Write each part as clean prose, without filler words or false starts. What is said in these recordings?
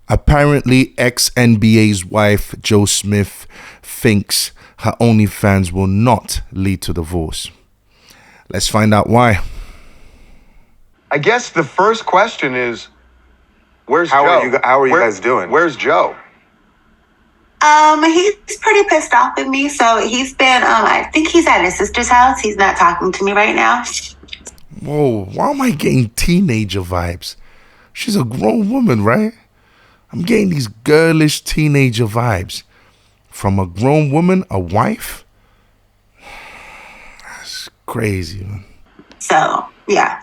Apparently, ex-NBA's wife, Joe Smith, thinks her OnlyFans will not lead to divorce. Let's find out why. I guess the first question is, where's How Joe? are you guys doing? Where's Joe? He's pretty pissed off with me. So he's been, I think he's at his sister's house. He's not talking to me right now. Whoa, why am I getting teenager vibes? She's a grown woman, right? I'm getting these girlish teenager vibes. From a grown woman, a wife? That's crazy, man. So, yeah.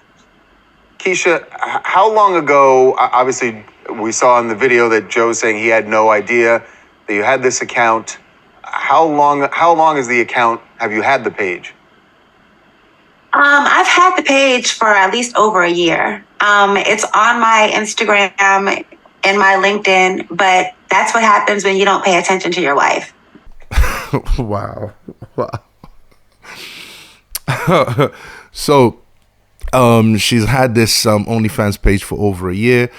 Keisha, how long ago, obviously we saw in the video that Joe's saying he had no idea that you had this account. How long is the account, have you had the page? I've had the page for at least over a year. It's on my Instagram and my LinkedIn, but that's what happens when you don't pay attention to your wife. Wow. So, she's had this OnlyFans page for over a year,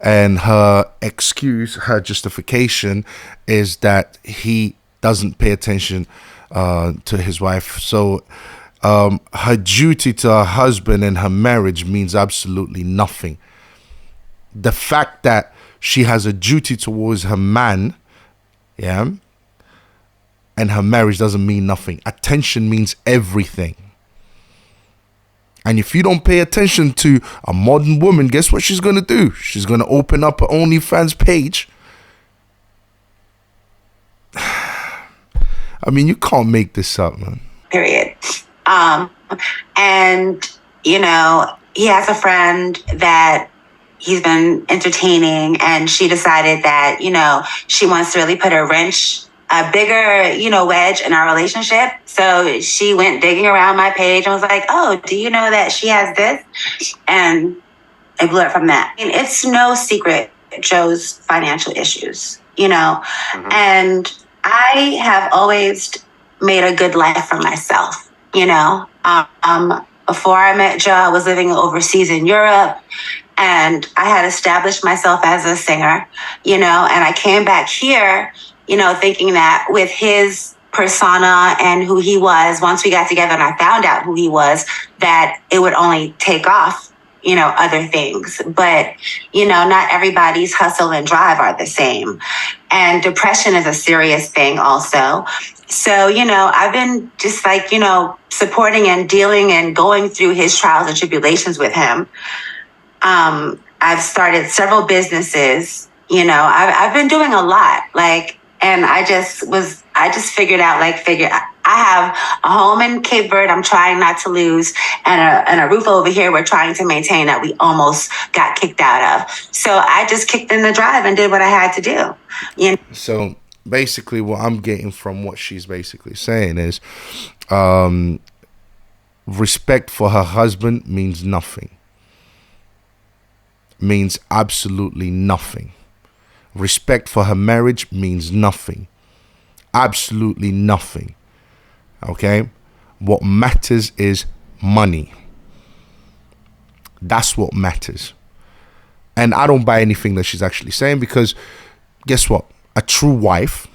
and her excuse, her justification is that he doesn't pay attention to his wife. So her duty to her husband and her marriage means absolutely nothing. The fact that she has a duty towards her man, yeah, and her marriage doesn't mean nothing. Attention means everything. And if you don't pay attention to a modern woman, guess what she's going to do? She's going to open up her OnlyFans page. I mean, you can't make this up, man. Period. And, you know, he has a friend that he's been entertaining, and she decided that, you know, she wants to really put a bigger, you know, wedge in our relationship. So she went digging around my page and was like, oh, do you know that she has this? And it blew it from that. I mean, it's no secret Joe's financial issues, you know, and I have always made a good life for myself, you know. Before I met Joe, I was living overseas in Europe, and I had established myself as a singer, you know, and I came back here, you know, thinking that with his persona and who he was, once we got together and I found out who he was, that it would only take off, you know, other things. But, you know, not everybody's hustle and drive are the same. And depression is a serious thing also. So, you know, I've been just like, you know, supporting and dealing and going through his trials and tribulations with him. I've started several businesses, you know, I've been doing a lot, like, and I just figured out, I have a home in Cape Verde I'm trying not to lose, and a roof over here we're trying to maintain that we almost got kicked out of. So I just kicked in the drive and did what I had to do. You know? So basically what I'm getting from what she's basically saying is respect for her husband means nothing. Means absolutely nothing. Respect for her marriage means nothing. Absolutely nothing. Okay? What matters is money. That's what matters. And I don't buy anything that she's actually saying, because guess what? A true wife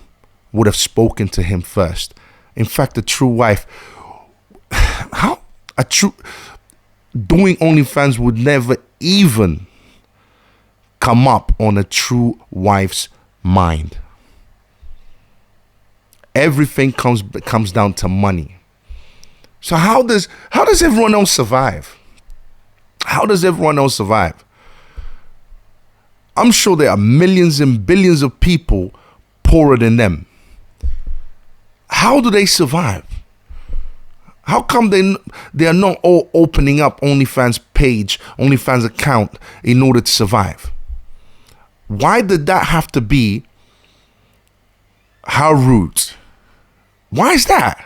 would have spoken to him first. In fact, a true wife, doing OnlyFans would never even come up on a true wife's mind. Everything comes down to money. So how does everyone else survive? How does everyone else survive? I'm sure there are millions and billions of people poorer than them. How do they survive? How come they are not all opening up OnlyFans page, OnlyFans account in order to survive? Why did that have to be her route? Why is that?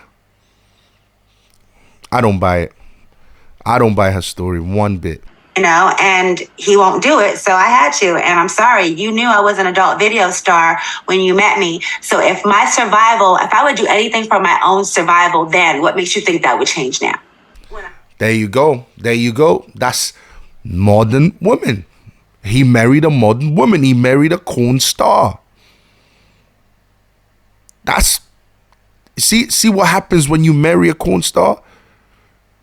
I don't buy it. I don't buy her story one bit. You know, and he won't do it, so I had to. And I'm sorry, you knew I was an adult video star when you met me. So if I would do anything for my own survival then, what makes you think that would change now? There you go. There you go. That's modern woman. He married a modern woman. He married a corn star. That's see what happens when you marry a corn star?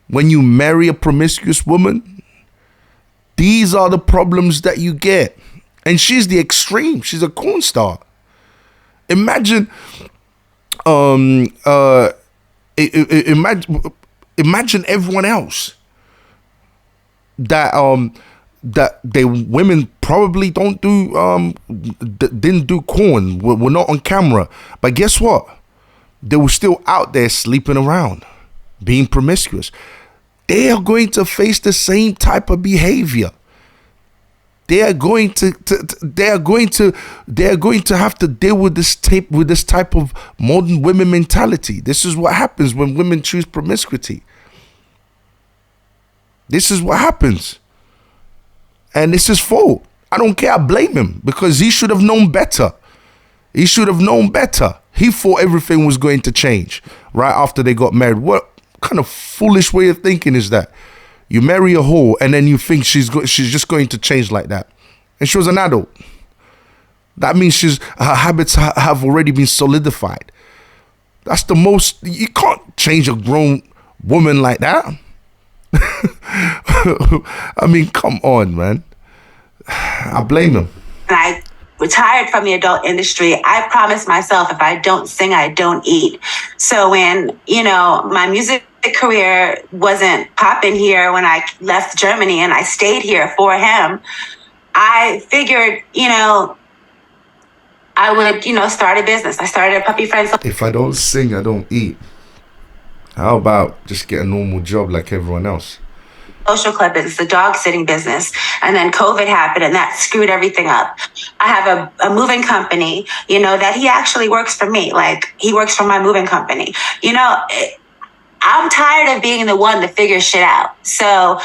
When you marry a promiscuous woman? These are the problems that you get. And she's the extreme. She's a corn star. Imagine imagine everyone else that they women probably didn't do corn, were not on camera, but guess what, they were still out there sleeping around, being promiscuous. They are going to face the same type of behavior. They are going to have to deal with this type of modern women mentality. This is what happens when women choose promiscuity. This is what happens. And it's his fault. I don't care. I blame him because he should have known better. He should have known better. He thought everything was going to change right after they got married. What kind of foolish way of thinking is that? You marry a whore and then you think she's just going to change like that. And she was an adult. That means her habits have already been solidified. That's the most, you can't change a grown woman like that. I mean, come on, man. I blame him. I retired from the adult industry. I promised myself if I don't sing, I don't eat. So when, my music career wasn't popping here when I left Germany and I stayed here for him, I figured, I would, start a business. I started a puppy friends. If I don't sing, I don't eat. How about just get a normal job like everyone else? Social club business, the dog sitting business. And then COVID happened and that screwed everything up. I have a moving company, that he actually works for me. Like he works for my moving company. I'm tired of being the one to figure shit out. So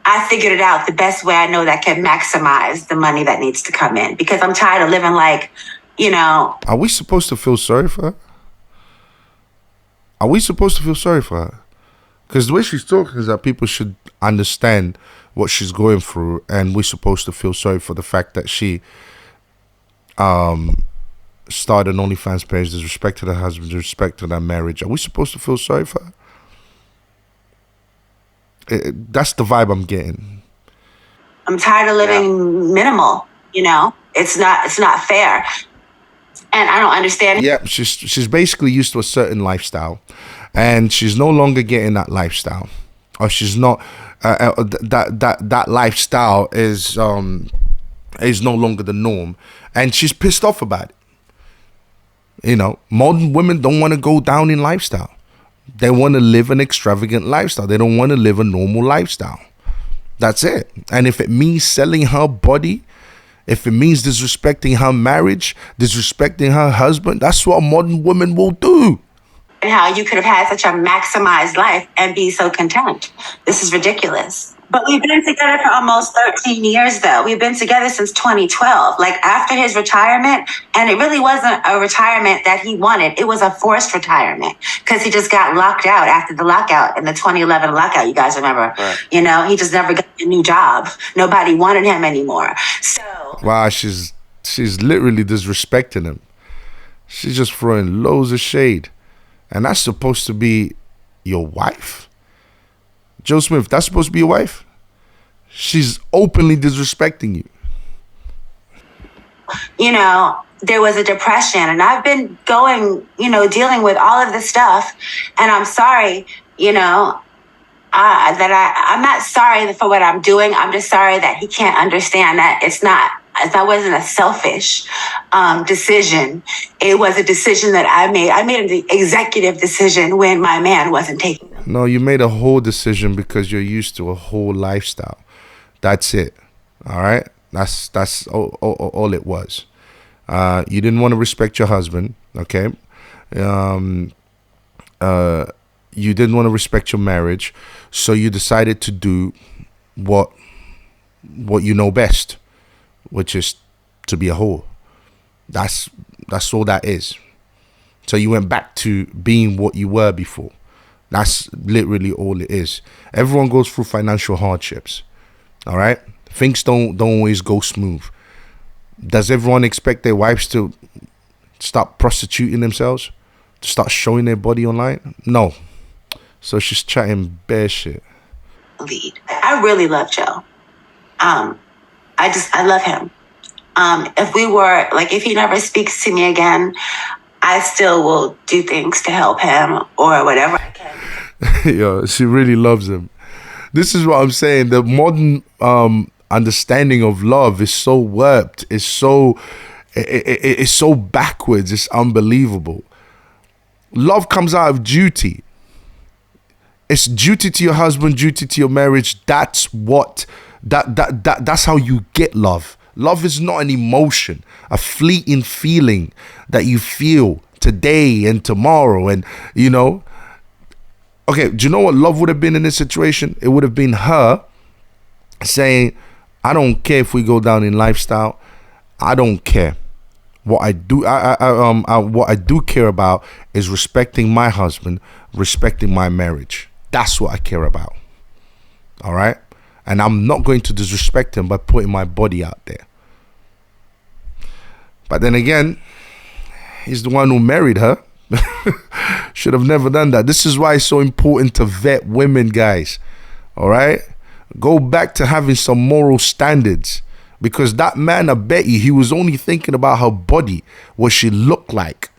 I figured it out the best way I know that can maximize the money that needs to come in, because I'm tired of living like, Are we supposed to feel sorry for her? Are we supposed to feel sorry for her? Because the way she's talking is that people should understand what she's going through, and we're supposed to feel sorry for the fact that she started an OnlyFans page, disrespected her husband, disrespected her marriage. Are we supposed to feel sorry for her? That's the vibe I'm getting. I'm tired of living minimal, It's not fair. And I don't understand. Yeah, she's basically used to a certain lifestyle, and she's no longer getting that lifestyle, or she's not. That lifestyle is no longer the norm, and she's pissed off about it. Modern women don't want to go down in lifestyle. They want to live an extravagant lifestyle. They don't want to live a normal lifestyle. That's it. And if it means selling her body, if it means disrespecting her marriage, disrespecting her husband, that's what a modern woman will do. And how you could have had such a maximized life and be so content. This is ridiculous. But we've been together for almost 13 years, though. We've been together since 2012. Like after his retirement, and it really wasn't a retirement that he wanted. It was a forced retirement because he just got locked out after the lockout in the 2011 lockout. You guys remember? Right. He just never got a new job. Nobody wanted him anymore. So wow, she's literally disrespecting him. She's just throwing loads of shade, and that's supposed to be your wife. Joe Smith, that's supposed to be your wife? She's openly disrespecting you. There was a depression, and I've been going, dealing with all of this stuff. And I'm sorry, I'm not sorry for what I'm doing. I'm just sorry that he can't understand that that wasn't a selfish decision. It was a decision that I made. I made an executive decision when my man wasn't taking them. No, you made a whole decision because you're used to a whole lifestyle. That's it. All right? That's all it was. You didn't want to respect your husband, okay? You didn't want to respect your marriage, so you decided to do what you know best, which is to be a whore. That's all that is. So you went back to being what you were before. That's literally all it is. Everyone goes through financial hardships. All right? Things don't always go smooth. Does everyone expect their wives to start prostituting themselves, to start showing their body online? No. So she's chatting bare shit. Lead. I really love Joe. I love him. If he never speaks to me again, I still will do things to help him or whatever I can. Yo, she really loves him. This is what I'm saying. The modern understanding of love is so warped. It's so backwards. It's unbelievable. Love comes out of duty. It's duty to your husband, duty to your marriage. That's how you get love. Love is not an emotion, a fleeting feeling that you feel today and tomorrow. And, okay, do you know what love would have been in this situation? It would have been her saying, I don't care if we go down in lifestyle. I don't care. What I do care about is respecting my husband, respecting my marriage. That's what I care about. All right? And I'm not going to disrespect him by putting my body out there. But then again, he's the one who married her. Should have never done that. This is why it's so important to vet women, guys. All right? Go back to having some moral standards. Because that man, I bet you, he was only thinking about her body, what she looked like.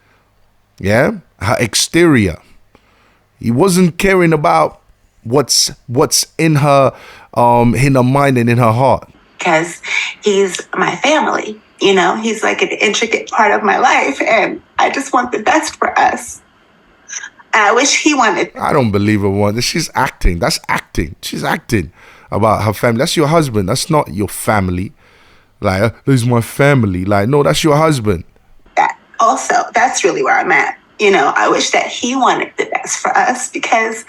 Yeah? Her exterior. He wasn't caring about what's in her mind and in her heart. Because he's my family, he's like an intricate part of my life, and I just want the best for us. And I wish he wanted. I don't believe her one. She's acting. That's acting. She's acting about her family. That's your husband. That's not your family. Like, this is my family. Like, no, that's your husband. That's really where I'm at. I wish that he wanted the best for us, because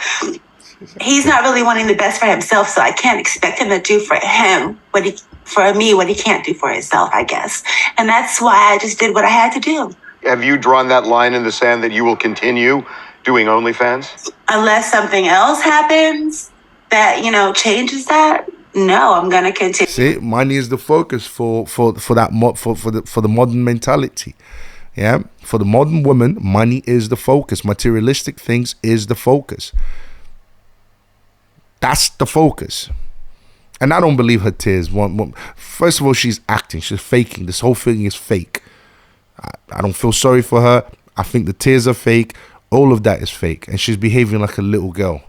he's not really wanting the best for himself, so I can't expect him to do for him what he can't do for himself, I guess. And that's why I just did what I had to do. Have you drawn that line in the sand that you will continue doing OnlyFans? Unless something else happens that, changes that, no, I'm gonna continue. See, money is the focus for the modern mentality. Yeah, for the modern woman, money is the focus. Materialistic things is the focus. That's the focus. And I don't believe her tears. First of all, she's acting. She's faking. This whole thing is fake. I don't feel sorry for her. I think the tears are fake. All of that is fake. And she's behaving like a little girl.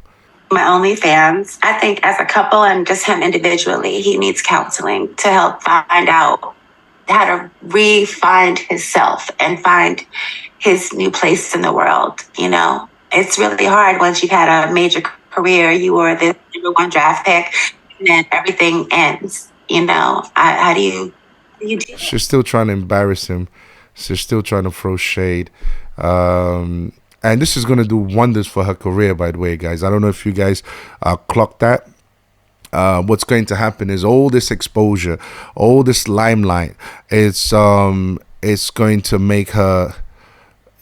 My OnlyFans, I think as a couple and just him individually, he needs counseling to help find out how to re-find himself and find his new place in the world. It's really hard once you've had a major career. You were the number one draft pick, and then everything ends. How do you do it? She's still trying to embarrass him. She's still trying to throw shade. And this is going to do wonders for her career, by the way, guys. I don't know if you guys clocked that. What's going to happen is all this exposure, all this limelight, it's going to make her,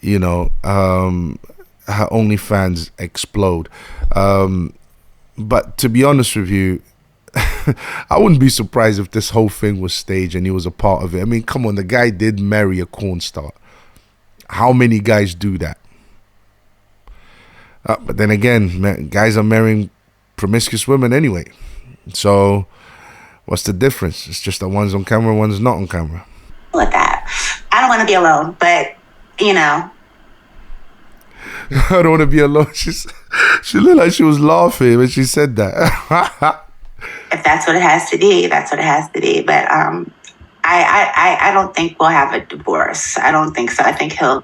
her OnlyFans explode. But to be honest with you, I wouldn't be surprised if this whole thing was staged and he was a part of it. I mean, come on, the guy did marry a porn star. How many guys do that? But then again, guys are marrying promiscuous women anyway. So what's the difference? It's just that one's on camera, one's not on camera. With that, I don't want to be alone, but I don't want to be alone. She looked like she was laughing when she said that. If that's what it has to be, that's what it has to be. But I don't think we'll have a divorce. I don't think so. I think he'll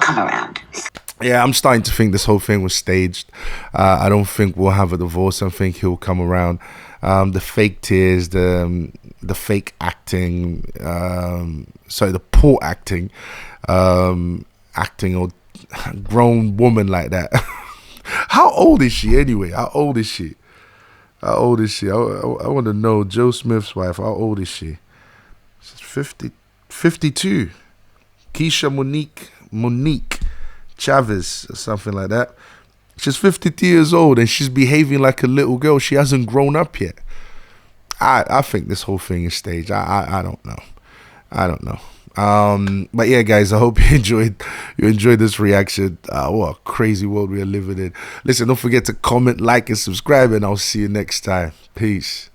come around. Yeah, I'm starting to think this whole thing was staged. I don't think we'll have a divorce. I think he'll come around. The fake tears, the fake acting, the poor acting, acting or grown woman like that. How old is she anyway? How old is she? I want to know Joe Smith's wife. How old is she? She's 52. Keisha Monique Chavez or something like that. She's 52 years old and she's behaving like a little girl. She hasn't grown up yet. I think this whole thing is staged. I don't know. I don't know. But yeah, guys, I hope you enjoyed this reaction. What a crazy world we are living in. Listen, don't forget to comment, like, and subscribe, and I'll see you next time. Peace.